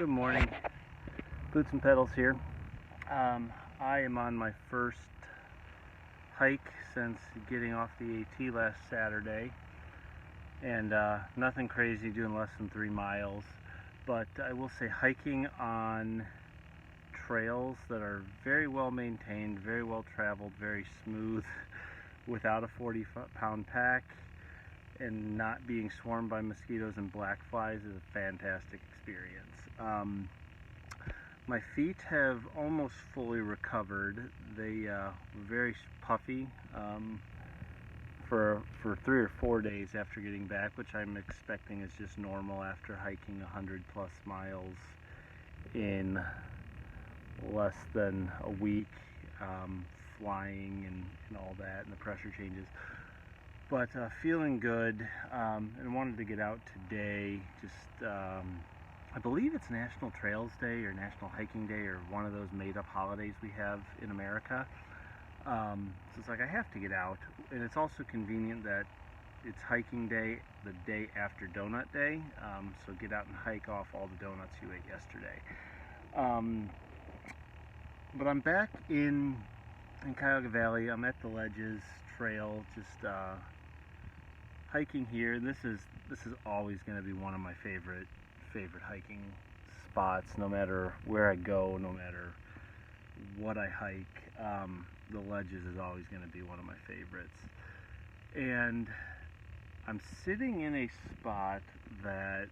Good morning. Boots and pedals here. I am on my first hike since getting off the AT last Saturday, and nothing crazy, doing less than 3 miles, but I will say hiking on trails that are very well maintained, very well traveled, very smooth, without a 40-pound pack and not being swarmed by mosquitoes and black flies is a fantastic experience. My feet have almost fully recovered. They were very puffy for 3 or 4 days after getting back, which I'm expecting is just normal after hiking 100 plus miles in less than a week, flying and all that, and the pressure changes. But feeling good, and wanted to get out today. Just I believe it's National Trails Day or National Hiking Day or one of those made-up holidays we have in America. So it's like I have to get out, and it's also convenient that it's hiking day the day after donut day, so get out and hike off all the donuts you ate yesterday. But I'm back in Cuyahoga Valley. I'm at the Ledges Trail, just hiking here. This is always going to be one of my favorite hiking spots, no matter where I go, no matter what I hike. The Ledges is always going to be one of my favorites, and I'm sitting in a spot that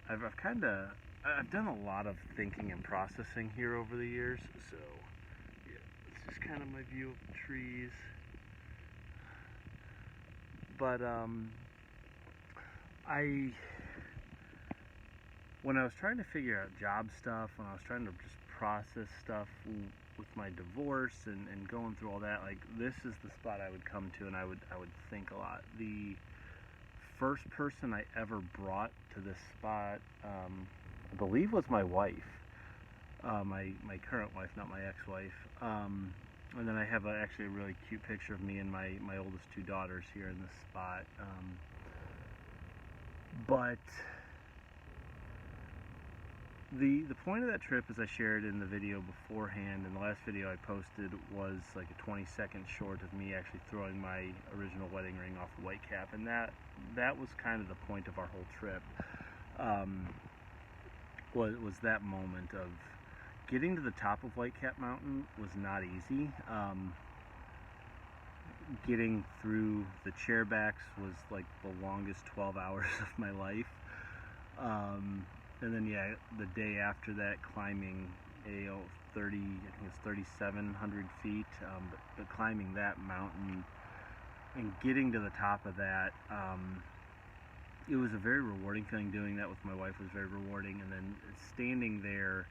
I've done a lot of thinking and processing here over the years. So yeah, it's just kind of my view of the trees. But when I was trying to figure out job stuff, when I was trying to just process stuff with my divorce and going through all that, like, this is the spot I would come to, and I would think a lot. The first person I ever brought to this spot, I believe, was my wife, my current wife, not my ex-wife. And then I have actually a really cute picture of me and my oldest 2 daughters here in this spot. But the point of that trip, as I shared in the video beforehand, and the last video I posted was like a 20-second short of me actually throwing my original wedding ring off of Whitecap, and that was kind of the point of our whole trip. Was that moment of getting to the top of Whitecap Mountain was not easy. Getting through the chairbacks was like the longest 12 hours of my life. And then, yeah, the day after that, climbing 30, I think it's 3,700 feet, but climbing that mountain and getting to the top of that, it was a very rewarding feeling. Doing that with my wife was very rewarding, and then standing there,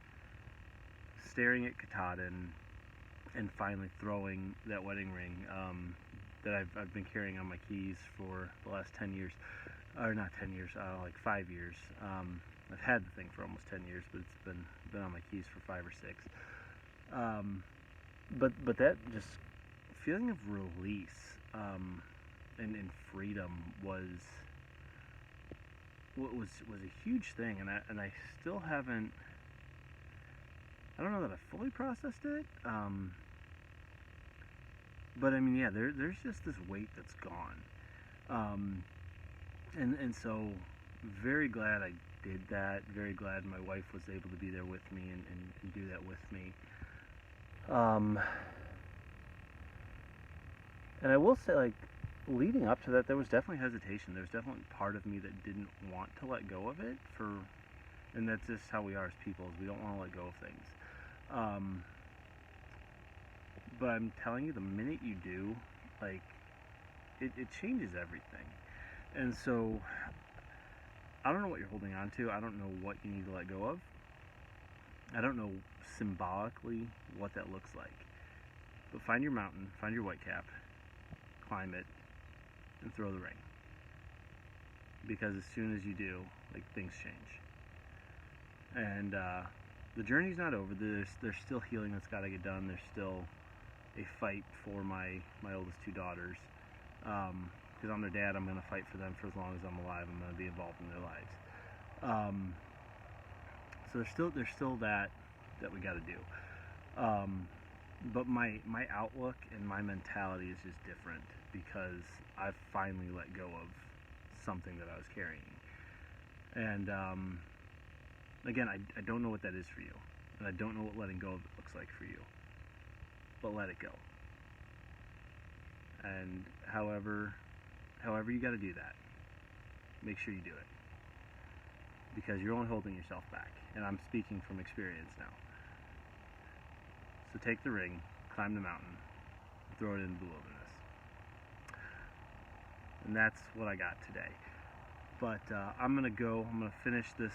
staring at Katahdin, and finally throwing that wedding ring that I've been carrying on my keys for the last 10 years, or not 10 years, like 5 years. I've had the thing for almost 10 years, but it's been on my keys for 5 or 6. But that just feeling of release and freedom was a huge thing, and I still haven't. I don't know that I fully processed it, but I mean, yeah, there's just this weight that's gone, and so very glad I did that. Very glad my wife was able to be there with me and do that with me. And I will say, like, leading up to that, there was definitely hesitation. There was definitely part of me that didn't want to let go of it, and that's just how we are as people, is we don't want to let go of things. But I'm telling you, the minute you do, like, it changes everything. And so I don't know what you're holding on to. I don't know what you need to let go of. I don't know symbolically what that looks like. But find your mountain, find your Whitecap, climb it, and throw the ring. Because as soon as you do, like, things change. And the journey's not over. There's still healing that's got to get done. There's still a fight for my oldest 2 daughters. Because I'm their dad, I'm going to fight for them for as long as I'm alive. I'm going to be involved in their lives. So there's still that we got to do. But my outlook and my mentality is just different because I've finally let go of something that I was carrying. And again, I don't know what that is for you, and I don't know what letting go of it looks like for you. But let it go. And however you got to do that, make sure you do it, because you're only holding yourself back. And I'm speaking from experience now. So take the ring, climb the mountain, throw it into the wilderness. And that's what I got today. But I'm gonna finish this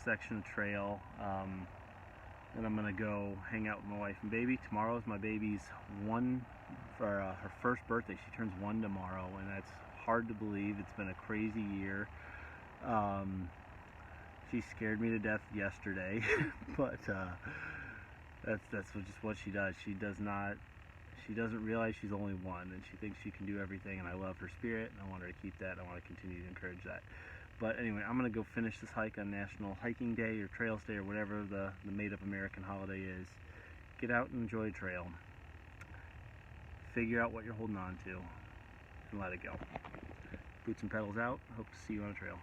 section of trail, and I'm gonna go hang out with my wife and baby. Tomorrow is my baby's her first birthday. She turns 1 tomorrow, and that's hard to believe. It's been a crazy year. She scared me to death yesterday, but that's just what she does. She doesn't realize she's only 1, and she thinks she can do everything, and I love her spirit, and I want her to keep that. I want to continue to encourage that. But anyway, I'm going to go finish this hike on National Hiking Day or Trails Day or whatever the made-up American holiday is. Get out and enjoy a trail. Figure out what you're holding on to, and let it go. Boots and pedals out. Hope to see you on a trail.